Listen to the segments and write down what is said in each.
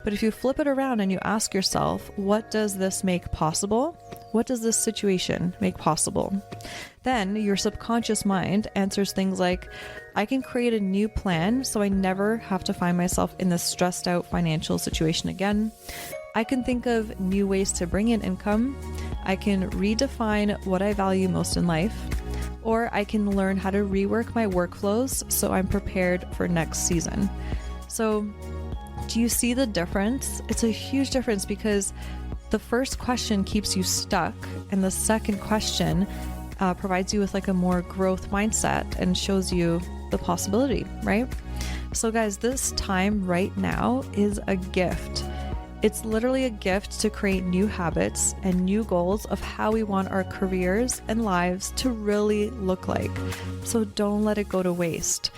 But if you flip it around and you ask yourself, what does this make possible? What does this situation make possible? Then your subconscious mind answers things like, I can create a new plan so I never have to find myself in this stressed out financial situation again. I can think of new ways to bring in income. I can redefine what I value most in life. Or I can learn how to rework my workflows so I'm prepared for next season. So, do you see the difference? It's a huge difference because the first question keeps you stuck, and the second question provides you with like a more growth mindset and shows you the possibility, right? So guys, this time right now is a gift. It's literally a gift to create new habits and new goals of how we want our careers and lives to really look like. So don't let it go to waste.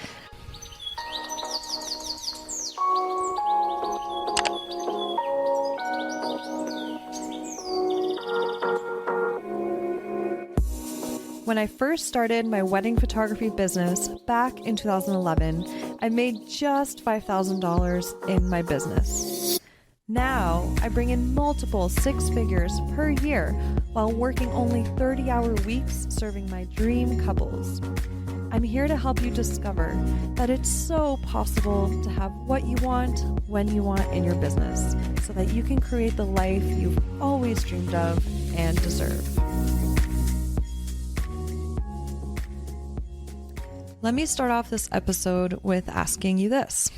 When I first started my wedding photography business back in 2011, I made just $5,000 in my business. Now, I bring in multiple six figures per year while working only 30-hour weeks serving my dream couples. I'm here to help you discover that it's so possible to have what you want when you want in your business so that you can create the life you've always dreamed of and deserve. Let me start off this episode with asking you this.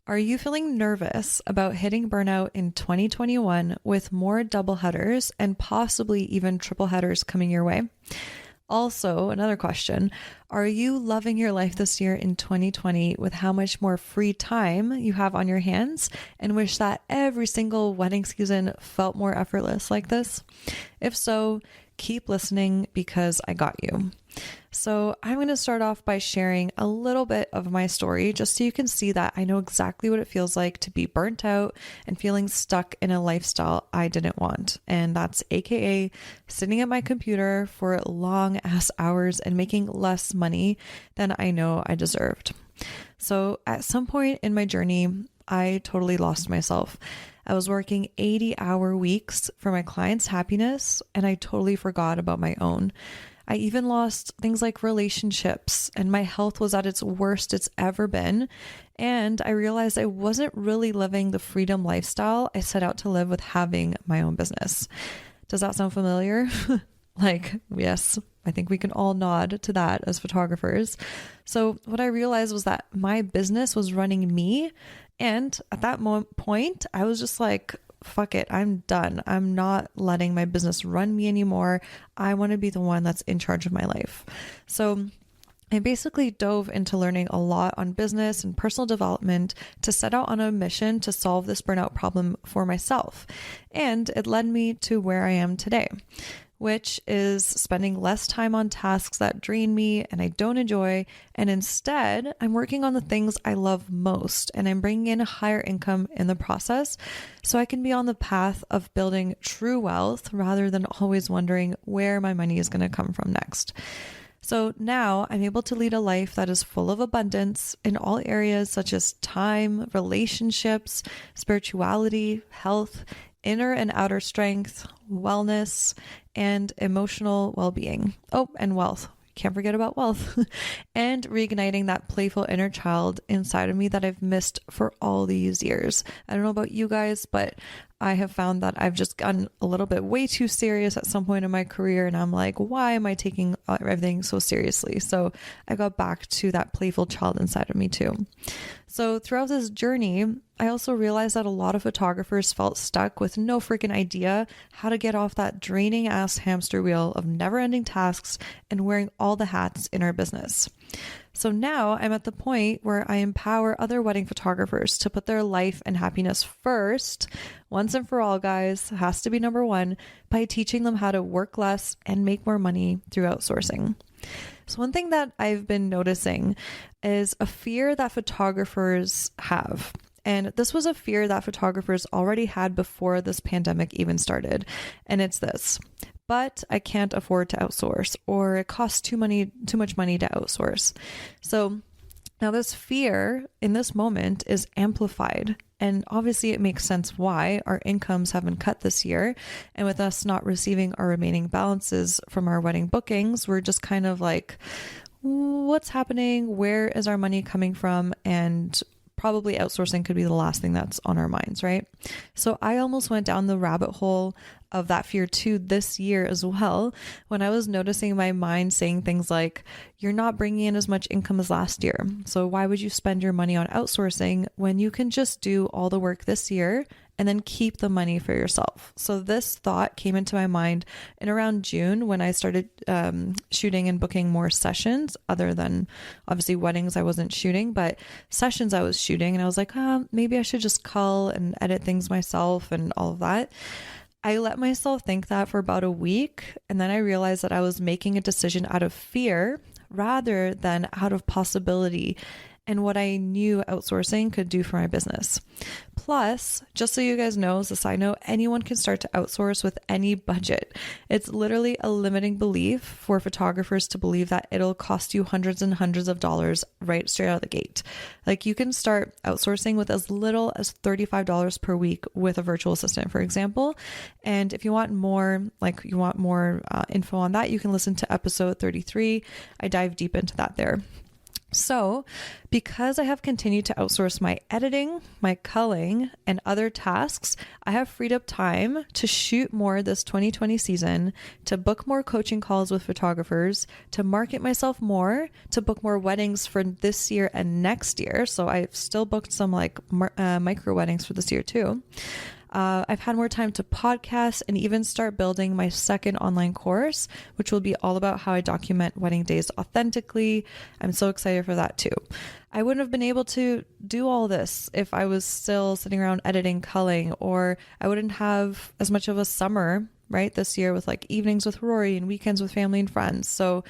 Are you feeling nervous about hitting burnout in 2021 with more double headers and possibly even triple headers coming your way? Also, another question, are you loving your life this year in 2020 with how much more free time you have on your hands and wish that every single wedding season felt more effortless like this? If so, keep listening because I got you. So I'm going to start off by sharing a little bit of my story just so you can see that I know exactly what it feels like to be burnt out and feeling stuck in a lifestyle I didn't want. And that's AKA sitting at my computer for long ass hours and making less money than I know I deserved. So at some point in my journey, I totally lost myself. I was working 80-hour weeks for my clients' happiness, and I totally forgot about my own. I even lost things like relationships, and my health was at its worst it's ever been. And I realized I wasn't really living the freedom lifestyle I set out to live with having my own business. Does that sound familiar? Yes, I think we can all nod to that as photographers. So what I realized was that my business was running me. And at that point, I was just like, fuck it, I'm done. I'm not letting my business run me anymore. I want to be the one that's in charge of my life. So I basically dove into learning a lot on business and personal development to set out on a mission to solve this burnout problem for myself. And it led me to where I am today, which is spending less time on tasks that drain me and I don't enjoy. And instead, I'm working on the things I love most and I'm bringing in a higher income in the process so I can be on the path of building true wealth rather than always wondering where my money is going to come from next. So now I'm able to lead a life that is full of abundance in all areas such as time, relationships, spirituality, health, inner and outer strength, wellness, and emotional well-being. Oh, and wealth. Can't forget about wealth. And reigniting that playful inner child inside of me that I've missed for all these years. I don't know about you guys, but I have found that I've just gotten a little bit way too serious at some point in my career. And I'm like, why am I taking everything so seriously? So I got back to that playful child inside of me too. So throughout this journey, I also realized that a lot of photographers felt stuck with no freaking idea how to get off that draining ass hamster wheel of never ending tasks and wearing all the hats in our business. So now I'm at the point where I empower other wedding photographers to put their life and happiness first, once and for all, guys, has to be number one, by teaching them how to work less and make more money through outsourcing. So one thing that I've been noticing is a fear that photographers have. And this was a fear that photographers already had before this pandemic even started. And it's this: but I can't afford to outsource, or it costs too much money to outsource. So Now, this fear in this moment is amplified. And obviously, it makes sense why our incomes have been cut this year. And with us not receiving our remaining balances from our wedding bookings, we're just kind of like, what's happening? Where is our money coming from? And probably outsourcing could be the last thing that's on our minds, right? So I almost went down the rabbit hole of that fear too this year as well, when I was noticing my mind saying things like, you're not bringing in as much income as last year. So why would you spend your money on outsourcing when you can just do all the work this year and then keep the money for yourself? So this thought came into my mind in around June when I started shooting and booking more sessions, other than obviously weddings I wasn't shooting, but sessions I was shooting. And I was like, maybe I should just cull and edit things myself and all of that. I let myself think that for about a week, and then I realized that I was making a decision out of fear rather than out of possibility and what I knew outsourcing could do for my business. Plus, just so you guys know, as a side note, anyone can start to outsource with any budget. It's literally a limiting belief for photographers to believe that it'll cost you hundreds and hundreds of dollars right straight out of the gate. Like, you can start outsourcing with as little as $35 per week with a virtual assistant, for example. And if you want more, info on that, you can listen to episode 33. I dive deep into that there. So, because I have continued to outsource my editing, my culling, and other tasks, I have freed up time to shoot more this 2020 season, to book more coaching calls with photographers, to market myself more, to book more weddings for this year and next year. So I've still booked some micro weddings for this year too. I've had more time to podcast and even start building my second online course, which will be all about how I document wedding days authentically. I'm so excited for that too. I wouldn't have been able to do all this if I was still sitting around editing, culling, or I wouldn't have as much of a summer, right, this year with like evenings with Rory and weekends with family and friends. So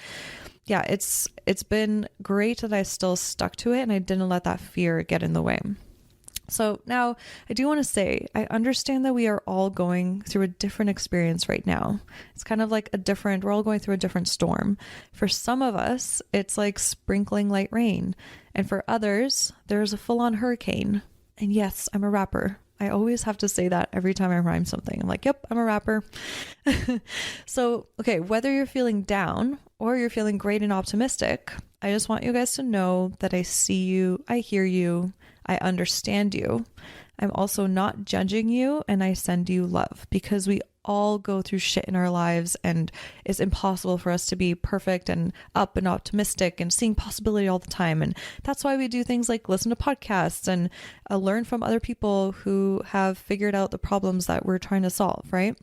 yeah, it's been great that I still stuck to it and I didn't let that fear get in the way. So now I do want to say, I understand that we are all going through a different experience right now. It's kind of like we're all going through a different storm. For some of us, it's like sprinkling light rain. And for others, there's a full-on hurricane. And yes, I'm a rapper. I always have to say that every time I rhyme something. I'm like, yep, I'm a rapper. So, okay, whether you're feeling down or you're feeling great and optimistic, I just want you guys to know that I see you, I hear you, I understand you. I'm also not judging you, and I send you love, because we all go through shit in our lives and it's impossible for us to be perfect and up and optimistic and seeing possibility all the time. And that's why we do things like listen to podcasts and learn from other people who have figured out the problems that we're trying to solve, right?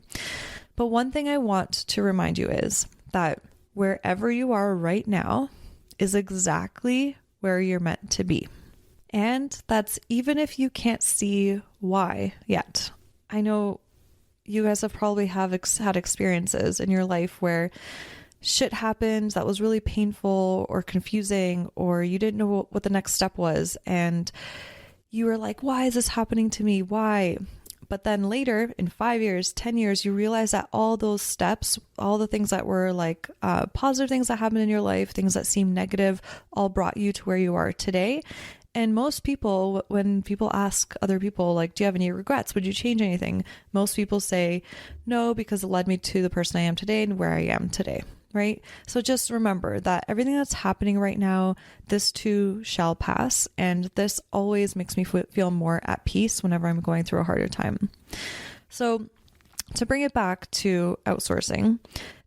But one thing I want to remind you is that wherever you are right now is exactly where you're meant to be. And that's even if you can't see why yet. I know you guys have probably had experiences in your life where shit happened that was really painful or confusing, or you didn't know what the next step was. And you were like, why is this happening to me? Why? But then later, in 5 years, 10 years, you realize that all those steps, all the things that were like positive things that happened in your life, things that seemed negative, all brought you to where you are today. And most people, when people ask other people, like, do you have any regrets? Would you change anything? Most people say no, because it led me to the person I am today and where I am today, right? So just remember that everything that's happening right now, this too shall pass. And this always makes me feel more at peace whenever I'm going through a harder time. So to bring it back to outsourcing,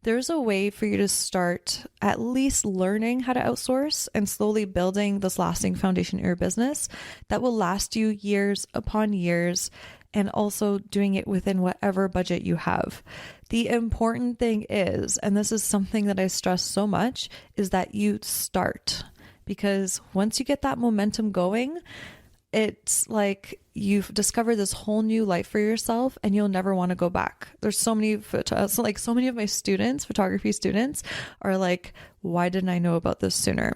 there's a way for you to start at least learning how to outsource and slowly building this lasting foundation in your business that will last you years upon years, and also doing it within whatever budget you have. The important thing is, and this is something that I stress so much, is that you start, because once you get that momentum going, it's like you've discovered this whole new life for yourself and you'll never want to go back. There's so many of my students, photography students, are like, why didn't I know about this sooner?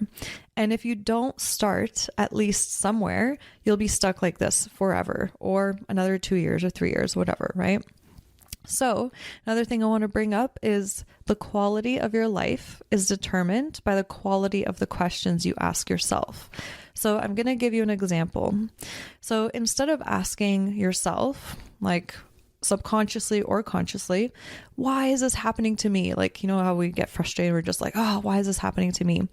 And if you don't start at least somewhere, you'll be stuck like this forever, or another 2 years or 3 years, whatever, right? So another thing I want to bring up is the quality of your life is determined by the quality of the questions you ask yourself. So I'm going to give you an example. So instead of asking yourself, like subconsciously or consciously, why is this happening to me? Like, you know how we get frustrated, we're just like, oh, why is this happening to me?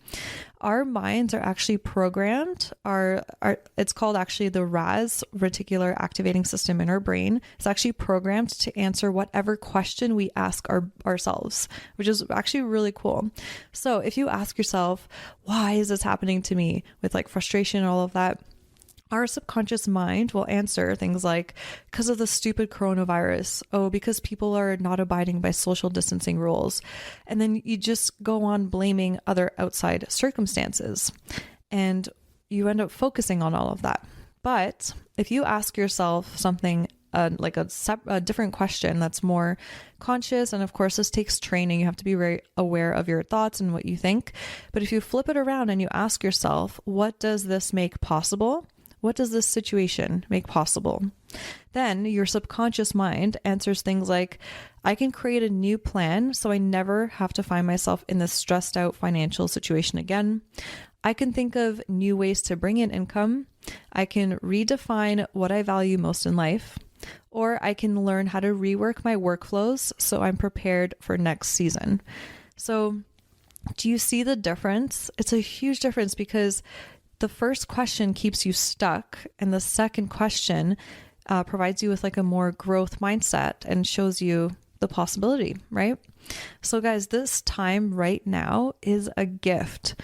Our minds are actually programmed. It's called actually the RAS, reticular activating system in our brain. It's actually programmed to answer whatever question we ask ourselves, which is actually really cool. So if you ask yourself, why is this happening to me, with like frustration and all of that, our subconscious mind will answer things like, because of the stupid coronavirus. Oh, because people are not abiding by social distancing rules. And then you just go on blaming other outside circumstances. And you end up focusing on all of that. But if you ask yourself something like a different question that's more conscious, and of course this takes training, you have to be very aware of your thoughts and what you think. But if you flip it around and you ask yourself, what does this make possible? What does this situation make possible? Then your subconscious mind answers things like, I can create a new plan so I never have to find myself in this stressed out financial situation again. I can think of new ways to bring in income. I can redefine what I value most in life. Or I can learn how to rework my workflows so I'm prepared for next season. So do you see the difference? It's a huge difference, because the first question keeps you stuck, and the second question provides you with like a more growth mindset and shows you the possibility, right? So guys, this time right now is a gift.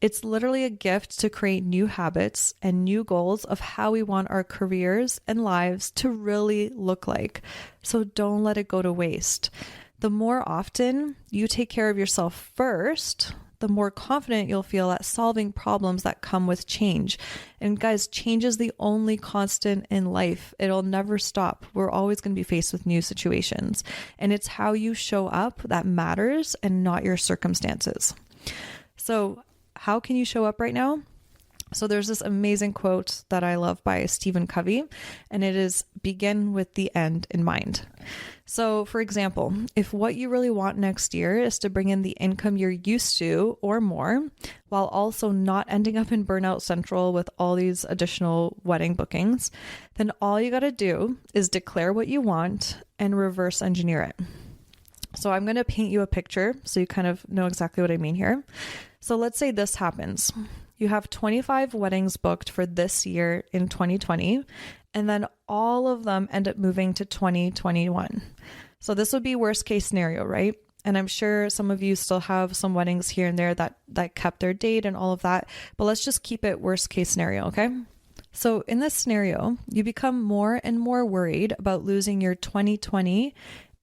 It's literally a gift to create new habits and new goals of how we want our careers and lives to really look like. So don't let it go to waste. The more often you take care of yourself first, the more confident you'll feel at solving problems that come with change. And guys, change is the only constant in life. It'll never stop. We're always going to be faced with new situations. And it's how you show up that matters, and not your circumstances. So how can you show up right now? So there's this amazing quote that I love by Stephen Covey, and it is, begin with the end in mind. So for example, if what you really want next year is to bring in the income you're used to or more, while also not ending up in burnout central with all these additional wedding bookings, then all you got to do is declare what you want and reverse engineer it. So I'm going to paint you a picture so you kind of know exactly what I mean here. So let's say this happens. You have 25 weddings booked for this year in 2020, and then all of them end up moving to 2021. So this would be worst case scenario, right? And I'm sure some of you still have some weddings here and there that kept their date and all of that, but let's just keep it worst case scenario, okay? So in this scenario, you become more and more worried about losing your 2020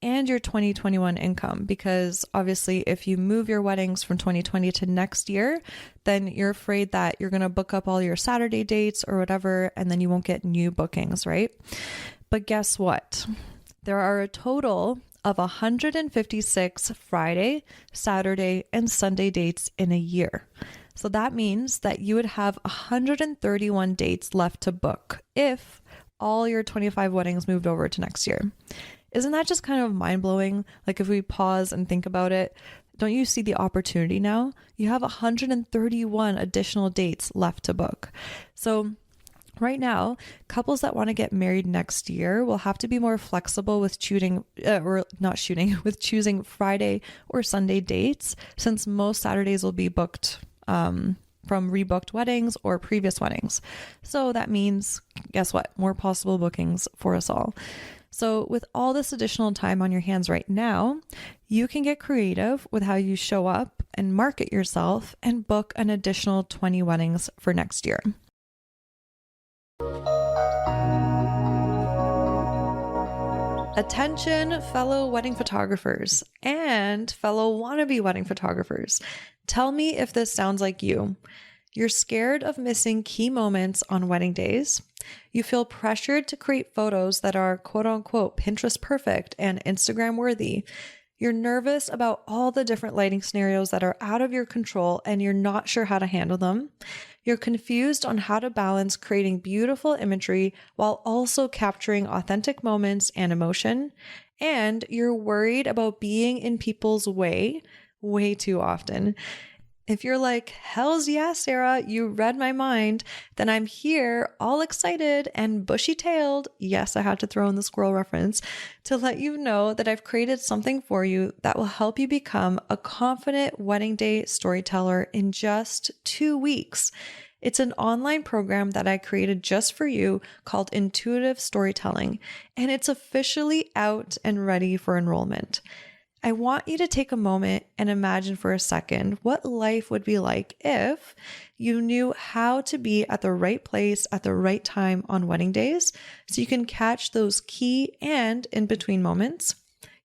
and your 2021 income, because obviously if you move your weddings from 2020 to next year, then you're afraid that you're going to book up all your Saturday dates or whatever, and then you won't get new bookings, right? But guess what? There are a total of 156 Friday, Saturday, and Sunday dates in a year. So that means that you would have 131 dates left to book if all your 25 weddings moved over to next year. Isn't that just kind of mind-blowing? Like if we pause and think about it, don't you see the opportunity now? You have 131 additional dates left to book. So right now, couples that want to get married next year will have to be more flexible with choosing Friday or Sunday dates, since most Saturdays will be booked from rebooked weddings or previous weddings. So that means, guess what? More possible bookings for us all. So with all this additional time on your hands right now, you can get creative with how you show up and market yourself and book an additional 20 weddings for next year. Attention, fellow wedding photographers and fellow wannabe wedding photographers. Tell me if this sounds like you. You're scared of missing key moments on wedding days. You feel pressured to create photos that are quote unquote Pinterest perfect and Instagram worthy. You're nervous about all the different lighting scenarios that are out of your control and you're not sure how to handle them. You're confused on how to balance creating beautiful imagery while also capturing authentic moments and emotion. And you're worried about being in people's way too often. If you're like, hells yeah, Sarah, you read my mind, then I'm here all excited and bushy-tailed. Yes, I had to throw in the squirrel reference to let you know that I've created something for you that will help you become a confident wedding day storyteller in just 2 weeks. It's an online program that I created just for you called Intuitive Storytelling, and it's officially out and ready for enrollment. I want you to take a moment and imagine for a second what life would be like if you knew how to be at the right place at the right time on wedding days so you can catch those key and in between moments.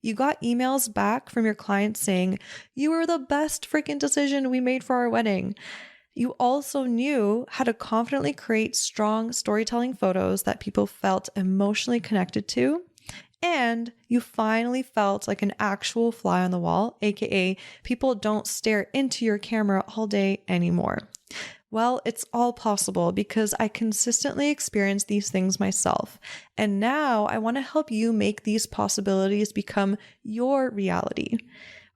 You got emails back from your clients saying, you were the best freaking decision we made for our wedding. You also knew how to confidently create strong storytelling photos that people felt emotionally connected to. And you finally felt like an actual fly on the wall, aka people don't stare into your camera all day anymore. Well, it's all possible because I consistently experience these things myself. And now I want to help you make these possibilities become your reality.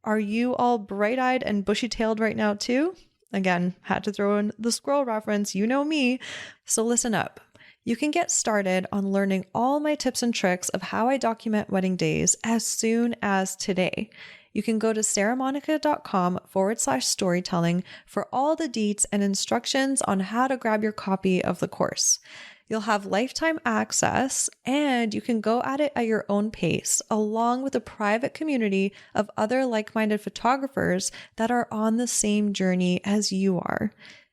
Are you all bright-eyed and bushy-tailed right now too? Again, had to throw in the squirrel reference, you know me. So listen up. You can get started on learning all my tips and tricks of how I document wedding days as soon as today. You can go to sarahmonica.com/storytelling for all the deets and instructions on how to grab your copy of the course. You'll have lifetime access and you can go at it at your own pace, along with a private community of other like-minded photographers that are on the same journey as you are.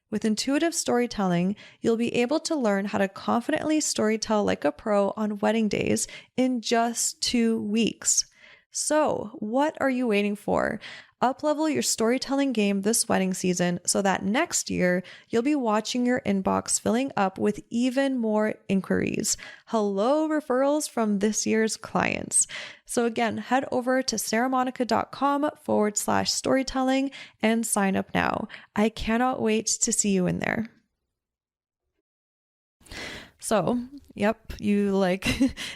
With intuitive storytelling, you'll be able to learn how to confidently storytell like a pro on wedding days in just 2 weeks. So, what are you waiting for? Up-level your storytelling game this wedding season so that next year you'll be watching your inbox filling up with even more inquiries. Hello, referrals from this year's clients. So again, head over to sarahmonica.com/storytelling and sign up now. I cannot wait to see you in there. So, yep, you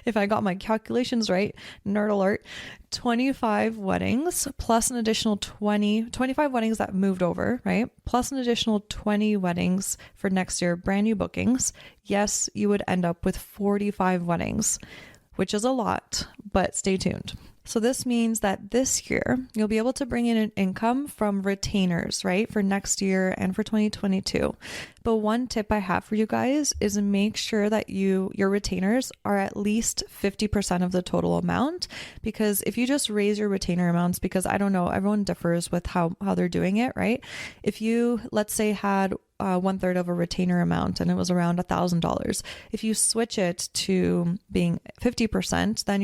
if I got my calculations right, nerd alert, 25 weddings plus an additional 25 weddings that moved over, right? Plus an additional 20 weddings for next year, brand new bookings. Yes, you would end up with 45 weddings, which is a lot, but stay tuned. So this means that this year you'll be able to bring in an income from retainers, right? For next year and for 2022. But one tip I have for you guys is make sure that your retainers are at least 50% of the total amount, because if you just raise your retainer amounts, because I don't know, everyone differs with how they're doing it, right? If you, let's say, had 1/3 of a retainer amount and it was around $1,000. If you switch it to being 50%, then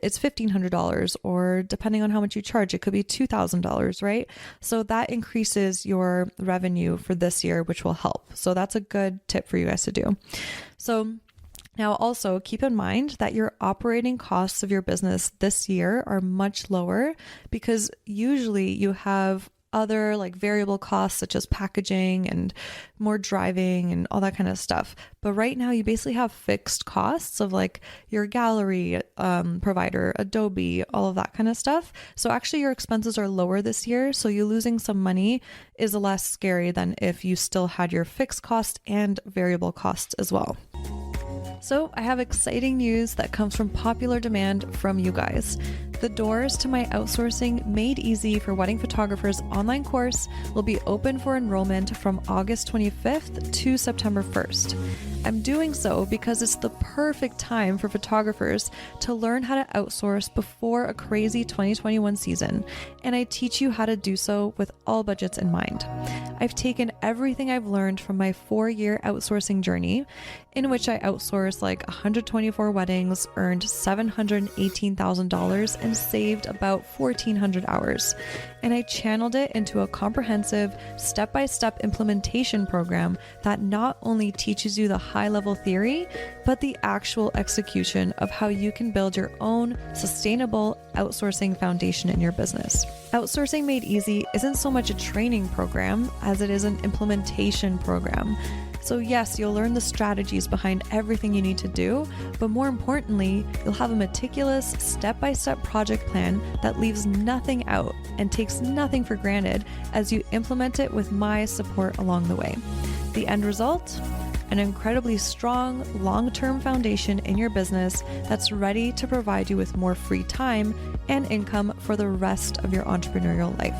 it's $1,500, or depending on how much you charge, it could be $2,000, right? So that increases your revenue for this year, which will help. So that's a good tip for you guys to do. So now also keep in mind that your operating costs of your business this year are much lower, because usually you have other variable costs such as packaging and more driving and all that kind of stuff. But right now you basically have fixed costs of your gallery provider, Adobe, all of that kind of stuff. So actually your expenses are lower this year. So you losing some money is less scary than if you still had your fixed cost and variable costs as well. So I have exciting news that comes from popular demand from you guys. The doors to my Outsourcing Made Easy for Wedding Photographers online course will be open for enrollment from August 25th to September 1st. I'm doing so because it's the perfect time for photographers to learn how to outsource before a crazy 2021 season, and I teach you how to do so with all budgets in mind. I've taken everything I've learned from my 4-year outsourcing journey, in which I outsourced 124 weddings, earned $718,000 and saved about 1,400 hours. And I channeled it into a comprehensive step-by-step implementation program that not only teaches you the high-level theory, but the actual execution of how you can build your own sustainable outsourcing foundation in your business. Outsourcing Made Easy isn't so much a training program as it is an implementation program. So yes, you'll learn the strategies behind everything you need to do, but more importantly, you'll have a meticulous step-by-step project plan that leaves nothing out and takes nothing for granted as you implement it with my support along the way. The end result? An incredibly strong, long-term foundation in your business that's ready to provide you with more free time and income for the rest of your entrepreneurial life.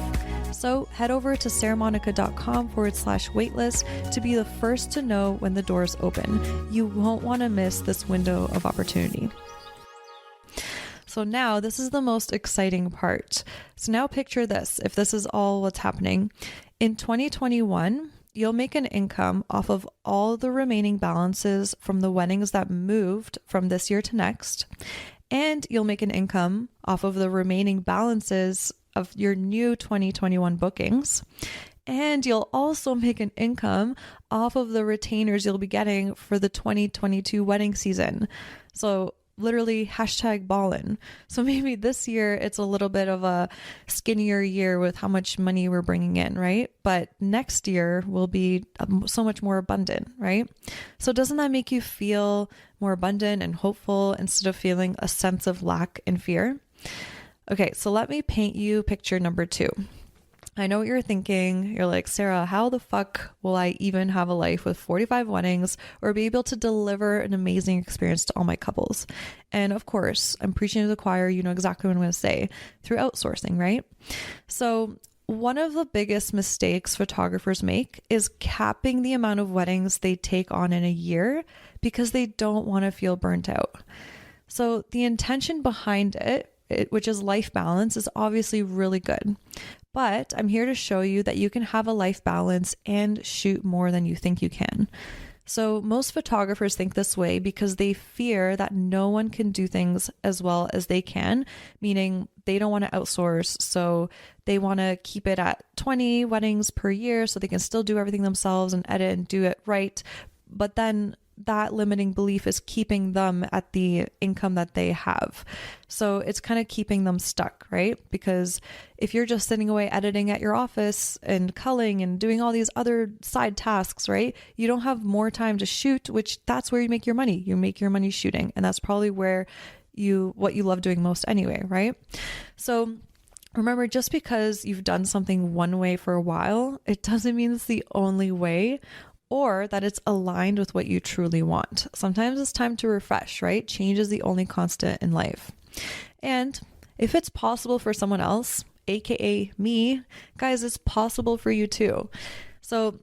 So head over to sarahmonica.com/waitlist to be the first to know when the doors open. You won't want to miss this window of opportunity. So now this is the most exciting part. So now picture this, if this is all what's happening. In 2021, you'll make an income off of all the remaining balances from the weddings that moved from this year to next. And you'll make an income off of the remaining balances of your new 2021 bookings. And you'll also make an income off of the retainers you'll be getting for the 2022 wedding season. So literally #ballin'. So maybe this year it's a little bit of a skinnier year with how much money we're bringing in, right? But next year will be so much more abundant, right? So doesn't that make you feel more abundant and hopeful instead of feeling a sense of lack and fear? Okay, so let me paint you picture number 2. I know what you're thinking. You're like, Sarah, how the fuck will I even have a life with 45 weddings or be able to deliver an amazing experience to all my couples? And of course, I'm preaching to the choir. You know exactly what I'm going to say, through outsourcing, right? So one of the biggest mistakes photographers make is capping the amount of weddings they take on in a year because they don't want to feel burnt out. So the intention behind it, which is life balance, is obviously really good. But I'm here to show you that you can have a life balance and shoot more than you think you can. So most photographers think this way because they fear that no one can do things as well as they can, meaning they don't want to outsource. So they want to keep it at 20 weddings per year so they can still do everything themselves and edit and do it right. But then that limiting belief is keeping them at the income that they have. So it's kind of keeping them stuck, right? Because if you're just sitting away editing at your office and culling and doing all these other side tasks, right? You don't have more time to shoot, which that's where you make your money. You make your money shooting. And that's probably what you love doing most anyway, right? So remember, just because you've done something one way for a while, it doesn't mean it's the only way or that it's aligned with what you truly want. Sometimes it's time to refresh, right? Change is the only constant in life. And if it's possible for someone else, aka me, guys, it's possible for you too. So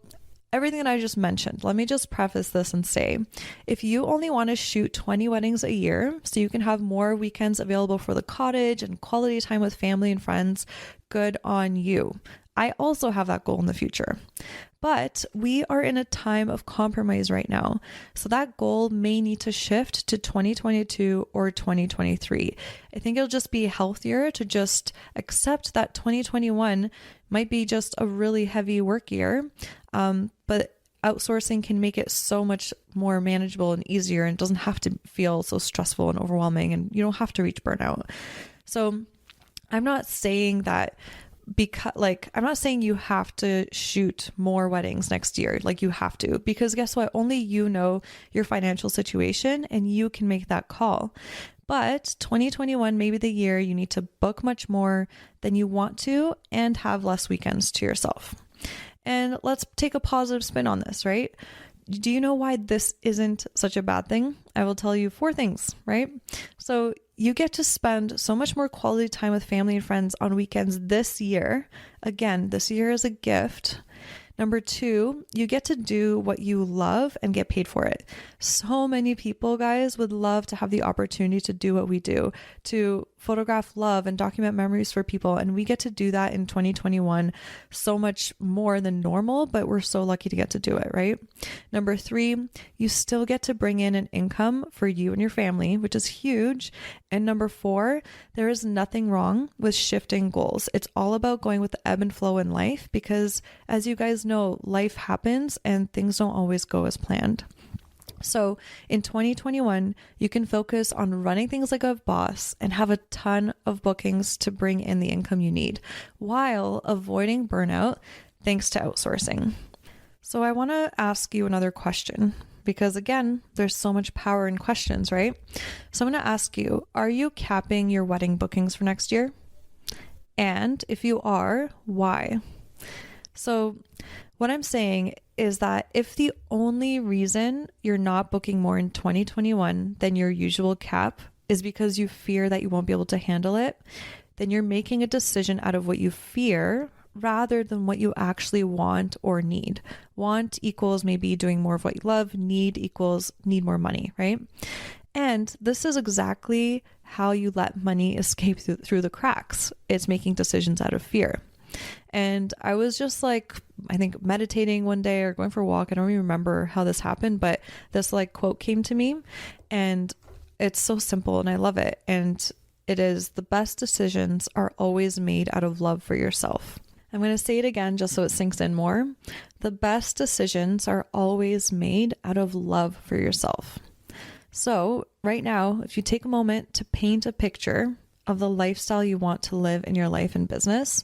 everything that I just mentioned, let me just preface this and say, if you only want to shoot 20 weddings a year so you can have more weekends available for the cottage and quality time with family and friends, good on you. I also have that goal in the future. But we are in a time of compromise right now. So that goal may need to shift to 2022 or 2023. I think it'll just be healthier to just accept that 2021 might be just a really heavy work year. But outsourcing can make it so much more manageable and easier and doesn't have to feel so stressful and overwhelming, and you don't have to reach burnout. So I'm not saying that I'm not saying you have to shoot more weddings next year, like you have to, because guess what? Only you know your financial situation and you can make that call. But 2021 may be the year you need to book much more than you want to and have less weekends to yourself. And let's take a positive spin on this, right? Do you know why this isn't such a bad thing? I will tell you 4 things, right? So you get to spend so much more quality time with family and friends on weekends this year. Again, this year is a gift. Number 2, you get to do what you love and get paid for it. So many people, guys, would love to have the opportunity to do what we do, to photograph love and document memories for people. And we get to do that in 2021 so much more than normal, but we're so lucky to get to do it, right? Number 3, you still get to bring in an income for you and your family, which is huge. And number 4, there is nothing wrong with shifting goals. It's all about going with the ebb and flow in life because, as you guys know, life happens and things don't always go as planned. So in 2021, you can focus on running things like a boss and have a ton of bookings to bring in the income you need while avoiding burnout thanks to outsourcing. So I want to ask you another question because, again, there's so much power in questions, right? So I'm going to ask you, are you capping your wedding bookings for next year? And if you are, why? So what I'm saying is that if the only reason you're not booking more in 2021 than your usual cap is because you fear that you won't be able to handle it, then you're making a decision out of what you fear rather than what you actually want or need. Want equals maybe doing more of what you love. Need equals need more money, right? And this is exactly how you let money escape through the cracks. It's making decisions out of fear. And I was just like, I think meditating one day or going for a walk. I don't even remember how this happened, but this like quote came to me and it's so simple and I love it. And it is, the best decisions are always made out of love for yourself. I'm going to say it again just so it sinks in more. The best decisions are always made out of love for yourself. So right now, if you take a moment to paint a picture of the lifestyle you want to live in your life and business,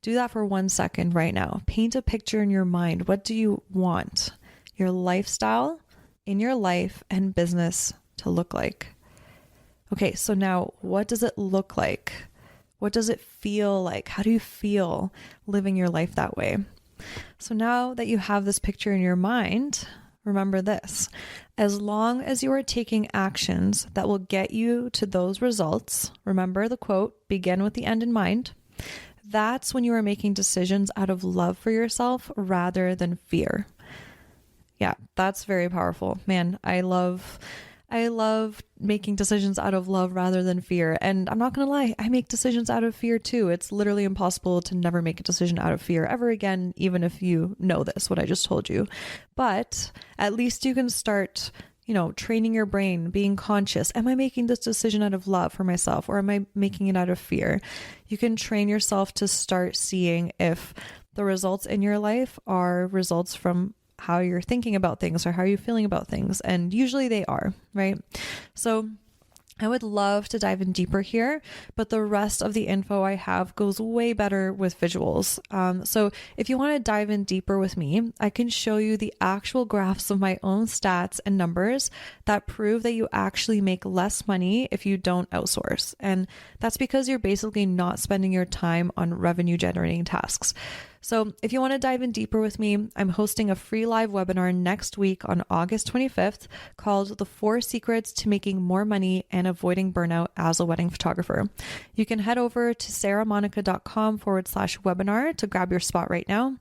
do that for 1 second right now. Paint a picture in your mind. What do you want your lifestyle in your life and business to look like? Okay, so now what does it look like? What does it feel like? How do you feel living your life that way? So now that you have this picture in your mind, remember this. As long as you are taking actions that will get you to those results, remember the quote, begin with the end in mind. That's when you are making decisions out of love for yourself rather than fear. Yeah, that's very powerful. Man, I love making decisions out of love rather than fear. And I'm not going to lie, I make decisions out of fear too. It's literally impossible to never make a decision out of fear ever again, even if you know this, what I just told you. But at least you can start, training your brain, being conscious. Am I making this decision out of love for myself or am I making it out of fear? You can train yourself to start seeing if the results in your life are results from how you're thinking about things or how you're feeling about things. And usually they are, right? So I would love to dive in deeper here, but the rest of the info I have goes way better with visuals. So if you want to dive in deeper with me, I can show you the actual graphs of my own stats and numbers that prove that you actually make less money if you don't outsource. And that's because you're basically not spending your time on revenue generating tasks. So if you want to dive in deeper with me, I'm hosting a free live webinar next week on August 25th called The 4 Secrets to Making More Money and Avoiding Burnout as a Wedding Photographer. You can head over to sarahmonica.com/webinar to grab your spot right now.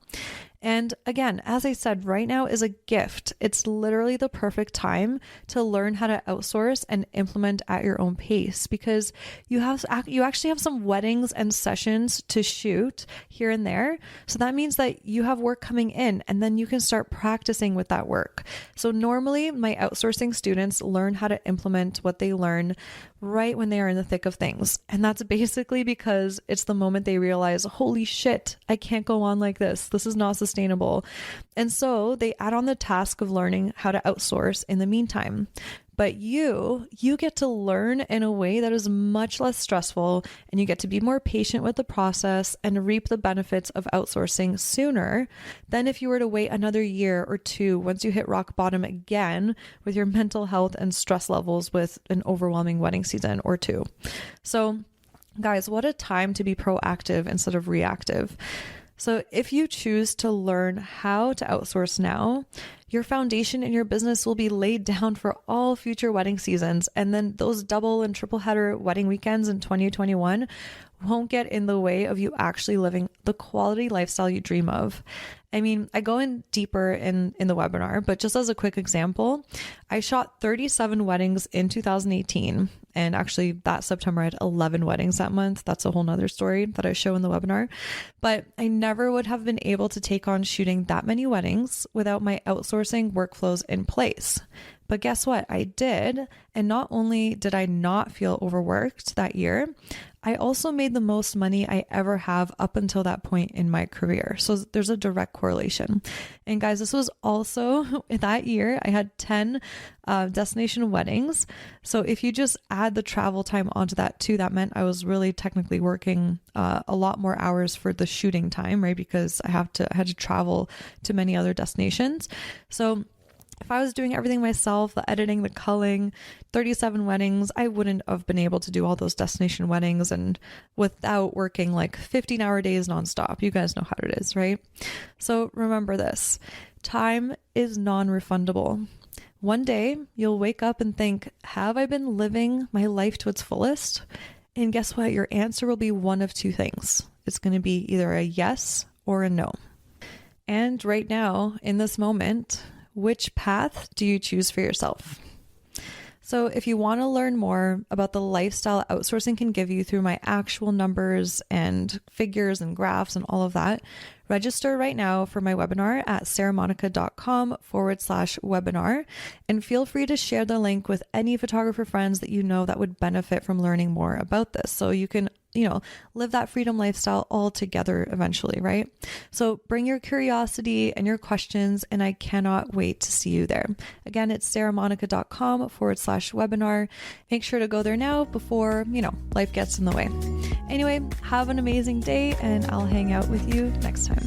And again, as I said, right now is a gift. It's literally the perfect time to learn how to outsource and implement at your own pace because you actually have some weddings and sessions to shoot here and there. So that means that you have work coming in and then you can start practicing with that work. So normally my outsourcing students learn how to implement what they learn right when they are in the thick of things. And that's basically because it's the moment they realize, holy shit, I can't go on like this. This is not sustainable. And so they add on the task of learning how to outsource in the meantime. But you get to learn in a way that is much less stressful, and you get to be more patient with the process and reap the benefits of outsourcing sooner than if you were to wait another year or two once you hit rock bottom again with your mental health and stress levels with an overwhelming wedding season or two. So guys, what a time to be proactive instead of reactive. So if you choose to learn how to outsource now, your foundation in your business will be laid down for all future wedding seasons. And then those double and triple header wedding weekends in 2021 won't get in the way of you actually living the quality lifestyle you dream of. I mean, I go in deeper in the webinar, but just as a quick example, I shot 37 weddings in 2018. And actually that September I had 11 weddings that month. That's a whole nother story that I show in the webinar. But I never would have been able to take on shooting that many weddings without my outsourcing workflows in place. But guess what? I did. And not only did I not feel overworked that year, I also made the most money I ever have up until that point in my career. So there's a direct correlation. And guys, this was also that year I had 10 destination weddings. So if you just add the travel time onto that too, that meant I was really technically working a lot more hours for the shooting time, right? Because I had to travel to many other destinations. So if I was doing everything myself, the editing, the culling, 37 weddings, I wouldn't have been able to do all those destination weddings and without working like 15-hour days nonstop. You guys know how it is, right? So remember this, time is non-refundable. One day you'll wake up and think, have I been living my life to its fullest? And guess what? Your answer will be one of two things. It's going to be either a yes or a no. And right now, in this moment, which path do you choose for yourself? So if you want to learn more about the lifestyle outsourcing can give you through my actual numbers and figures and graphs and all of that, register right now for my webinar at sarahmonica.com/webinar, and feel free to share the link with any photographer friends that you know that would benefit from learning more about this. So you can, live that freedom lifestyle all together eventually, right? So bring your curiosity and your questions, and I cannot wait to see you there. Again, it's sarahmonica.com/webinar. Make sure to go there now before, life gets in the way. Anyway, have an amazing day, and I'll hang out with you next time.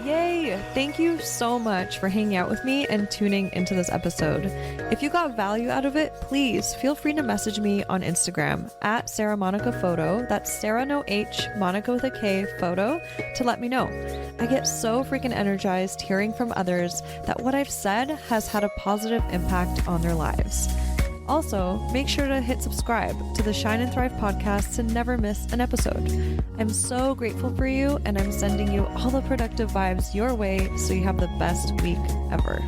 Yay! Thank you so much for hanging out with me and tuning into this episode. If you got value out of it, please feel free to message me on Instagram at Sarah Monica Photo. That's Sarah no H, Monica with a K, photo, to let me know. I get so freaking energized hearing from others that what I've said has had a positive impact on their lives. Also, make sure to hit subscribe to the Shine and Thrive podcast to never miss an episode. I'm so grateful for you, and I'm sending you all the productive vibes your way so you have the best week ever.